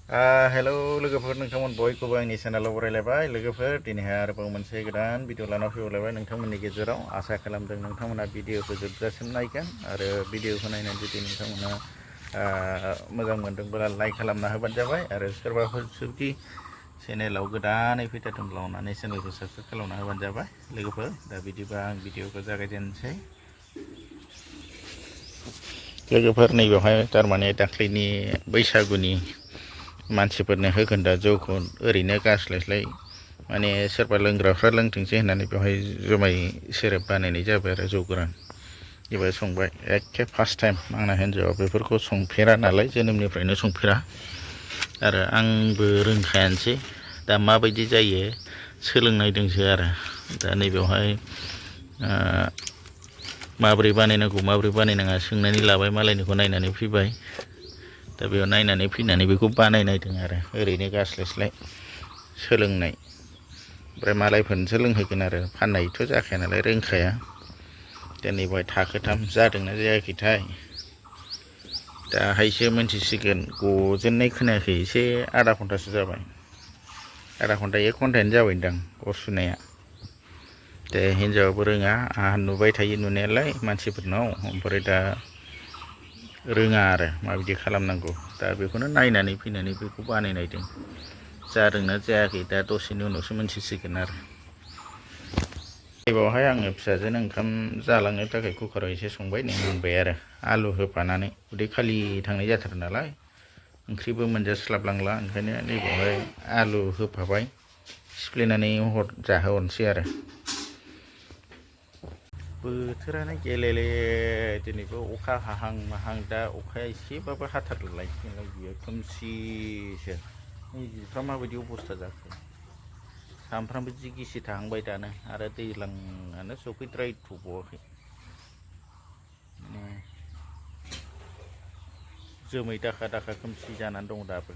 Hello लोगोफोर नोंथांमोन बयखौबो आंनि चेनेलाव बरायलायबाय लोगोफोर दिनैहाय आरोबाव मोनसे गोदान भिडिअ लाना फैबावलायबाय नोंथांमोननि गेजेराव आसा खालामदों नोंथांमोना भिडिअखौ जोबजासिम नायगोन आरो भिडिअखौ नायनानै जुदि नोंथांमोना मोजां मोनदोंब्ला लाइक खालामना होबानो जाबाय आरो सोरबाफोर जुदि चेनेलाव गोदानै फैथारदोंब्ला अननानै चेनेलखौ साबस्क्राइब खालामना होबानो जाबाय लोगोफोर दा बिदिबा आं भिडिअखौ जागायजेननोसै लोगोफोर नैबेवहाय थारमाने दाख्लैनि बैसागुनि मानसिफोरनो होखोन्दा जौखौ ओरैनो गारस्लायस्लाय माने सोरबा लोंग्राफ्रा लोंथोंसै होननानै बेवहाय जुमाय सेरेब बानायनाय जाबाय आरो जौ गोरान बेबायदि संबाय एखे फार्स्ट टाइम आंना हिन्जावा बेफोरखौ संफेरा नालाय जोनोमनिफ्रायनो संफेरा आरो आंबो रोंखायानोसै दा माबायदि जायो सोलोंनायदोंसो आरो दा नैबेवहाय माबोरै बानायनांगौ माबोरै बानायनाङा सोंनानै लाबाय मालायनिखौ नायनानै फैबाय दा बेयाव नायनानै फैनानै बेखौ बानायनायदों आरो ओरैनो गास्लायस्लाय सोलोंनाय ओमफ्राय मालायफोरनोसो लोंहोगोन आरो फाननायथ' जाखाया नालाय रोंखाया दा नैबाय थाखोथाम जादोंना जायाखैथाय दाहायसो मोनथिसिगोन गजेननाय खोनायाखै एसे आधा घन्टासो जाबाय आधा घन्टा 1 घन्टायानो जाबायदां अर सुनाया दा हिन्जावाबो रोङा आंहा नुबाय थायो नुनायालाय मानसिफोरनाव ओमफ्राय दा रोङा आरो माबायदि खालामनांगौ दा बेखौनो नायनानै फैनानै बेखौ बानायनायदों जादोंना जायाखै दा दसेनि उनावसो मोनथिसिगोन आरो बेवहाय आङो फिसाजोनो ओंखाम जालांनो थाखाय कुकाराव एसे संबाय नै मोनबाय आरो आलु होफानानै उदै खालि थांनाय जाथारो नालाय ओंख्रिबो मोनजास्लाबलांला ओंखायनो नैबेवहाय आलु होफाबाय सिफ्लेनानै जाहोहरनोसै आरो बोथोरानो गेलेले दिनैबो अखा हाहां माहां दा अखाया एसेबाबो हाथारलाय बियो खोमसिसो नै जिफ्रा माबायदि अबस्था जाखो सामफ्रामबो जि गिसि थाहांबाय दानो आरो दैज्लाङानो सफैद्रायथ'बावाखै माने जोमै दाखा दाखा खोमसि जानानै दं दाबो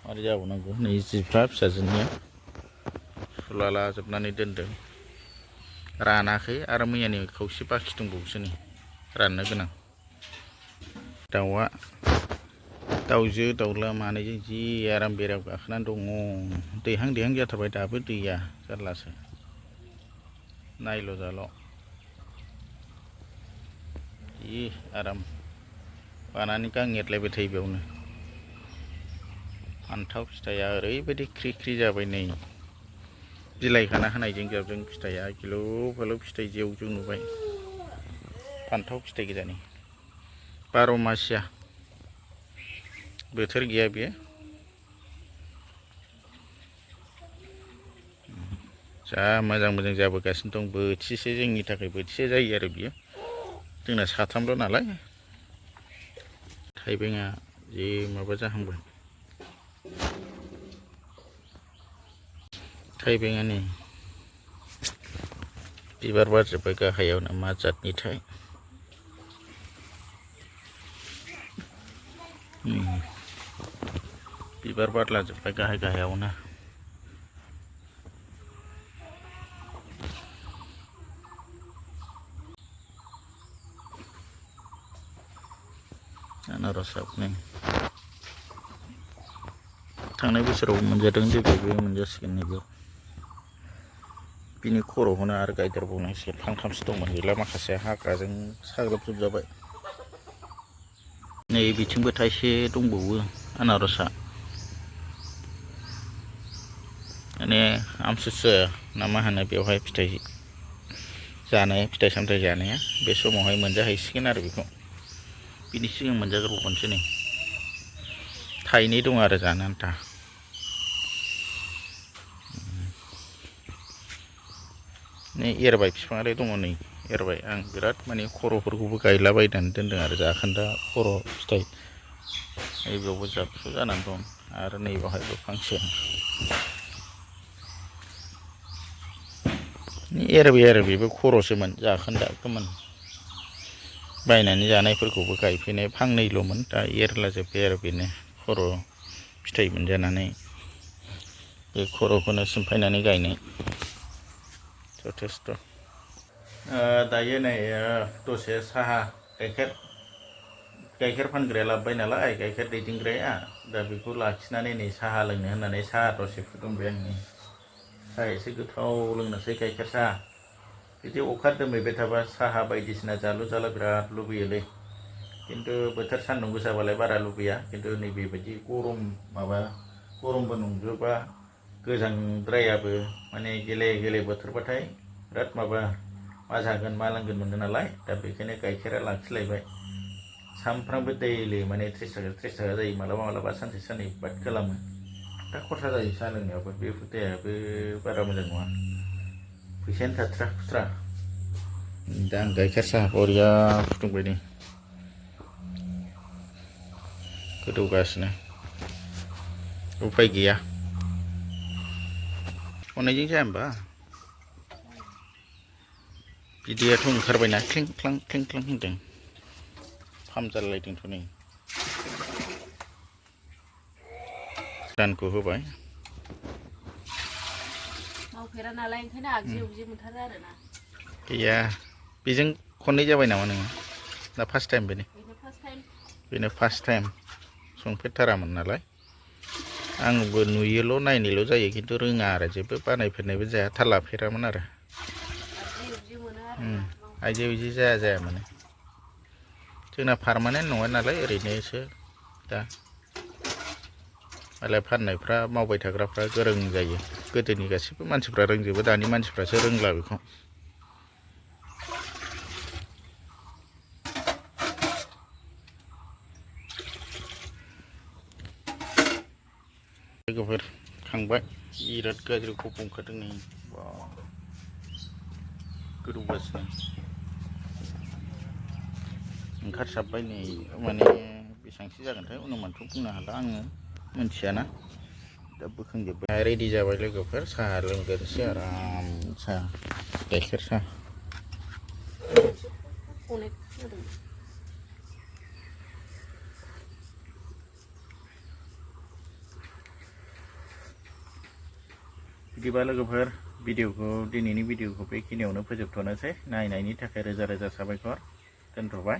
मारै जाबावनांगौ नै जिफ्रा फिसाजोनिया सुलाला जोबनानै दोनदों रानाखै आरो मैयानि खावसे बाखि दंबावोसो नै राननो गोनां दाउजो दाउला मानैजों जि आराम बेरायाव गाखोनानै दङ दैहां दैहां जाथारबाय दाबो दैया जारलासो नायल' जाल' जि आराम बानानै गां एरलायबाय थायो बेयावनो फान्थाव फिथाइया ओरैबायदि ख्रि ख्रि जाबाय नै बिलाइ खाना होनायजों जाबजों फिथाइया गिलु बालु फिथाइ जेव जेव नुबाय फान्थाव फिथाइ गोजानि 12 मासिया बोथोर गैया बेयो जा मोजां मोजां जाबोगासिनो दं बोथिसे जोंनि थाखाय बोथिसे जायो आरो बियो जोंना साथामल' नालाय थाइबेंआ जि माबा जाहांबाय थाइबेंआ नै बिबार बारजोब्बाय गाहायावनो मा जातनिथाय बिबार बारलाजोब्बाय गाहाय गाहायावनो आनारसआबो नै थांनाय बोसोराव मोनजादों देग्लायबो मोनजासिगोन नैबेयाव बिनि खर'खौनो आरो गायदेरबावनांसिगोन फांथामसो दंमोन गैला माखासे हाग्राजों साग्लोबजोबजाबाय नै बिथिंबो थाइसे दंबावो आनारसआ माने आमथिसुवा ना मा होनो बेवहाय फिथाइ सामथाइ जानाया बे समावहाय मोनजाहैसिगोन आरो बेखौ बिनि सिगां मोनजाग्रोबावनोसै नै थाइनै दं आरो जानो आन्था नै एरबाय बिफाङालाय दङ नै एरबाय आं बिराद माने खर'फोरखौबो गायलाबायनानै दोनदों आरो जाखोन्दा खर' फिथाइ नैबेयावबो जाबसु जानानै दं आरो नैबावहायबो फांसे एरबाय आरो बेबो खर'सोमोन जाखोन्दा गोमोन बायनानै जानायफोरखौबो गायफैनाय फांनैल'मोन दा एरलाजोब्बाय आरो बेनो खर' फिथाइ मोनजानानै बे खर'खौनो सिमफायनानै गायनाय जथेस्थ' दायो नै दसे साहा गाइखेर गाइखेर फानग्राया लाबोबाय नालाय गाइखेर दैदेनग्राया दा बेखौ लाखिनानै नै साहा लोंनो होननानै साहा दसे फुदुंबाय आङो साहा एसे गोथाव लोंनोसै गाइखेर साहा बिदि अखा दोमैबाय थाबा साहा बायदिसिना जालु जाला बिराद लुबैयोलै खिन्थु बोथोर सान्दुं गोसाबालाय बारा लुबैया खिन्थु नैबेबायदि गरम माबा गरमबो नंजोबा गोजांद्रायाबो माने गेले गेले बोथोरबाथाय बिराद माबा मा जागोन मा लोंगोन मोनो नालाय दा बेखायनो गाइखेरा लाखिलायबाय सामफ्रामबो दैलि माने 30 थाखा जायो मालाबा मालाबा सानसे साननै बाद खालामो दा खरसा जायो साहा लोंनायावबो बे हुदायाबो बारा मोजां नङा फैसायानो थाथ्रा खुस्रा दा आं गाइखेर साहा बरिया फुदुंबाय नै गोदौगासिनो उफाय गैया अननायजों जाया होमबा बिदैयाथ' ओंखारबायना क्लिं क्लां होनदों फाम जालायदोंथ' नै दानखौ होबाय मावफेरा नालाय ओंखायनो आगजि उगजि मोनथारो आरोना गैया बेजों खननै जाबाय नामा नोङो दा फार्स्ट टाइम बेनो फार्स्ट टाइम संफेरथारामोन नालाय आंबो नुयोल' नायनायल' जायो खिन्थु रोङा आरो जेबो बानायफेरनायबो जाया थाल लाफेरामोन आरो आइजो बिदि जाया माने जोंना पारमानेन्ट नङा नालाय ओरैनोसो दा मालाय फाननायफ्रा मावबाय थाग्राफ्रा गोरों जायो गोदोनि गासिबो मानसिफ्रा रोंजोबो दानि मानसिफ्रासो रोंला बेखौ लोगोफोर खांबाय बिराद गाज्रि खफ ओंखारदों नै गोदौगासिनो ओंखारसाबबाय नै माने बेसेबांसो जागोनथाय अनुमानथ' बुंनो हाला आङो मिथियाना दा बोखांजोब्बाय रेडि जाबाय लोगोफोर साहा लोंग्रोनोसै आराम साहा गाइखेर साहा बिदिबा लोगोफोर दिनैनि भिडिअखौ बेखिनियावनो फोजोबथ'नोसै नायनायनि थाखाय रोजा रोजा साबायखर दोनथ'बाय।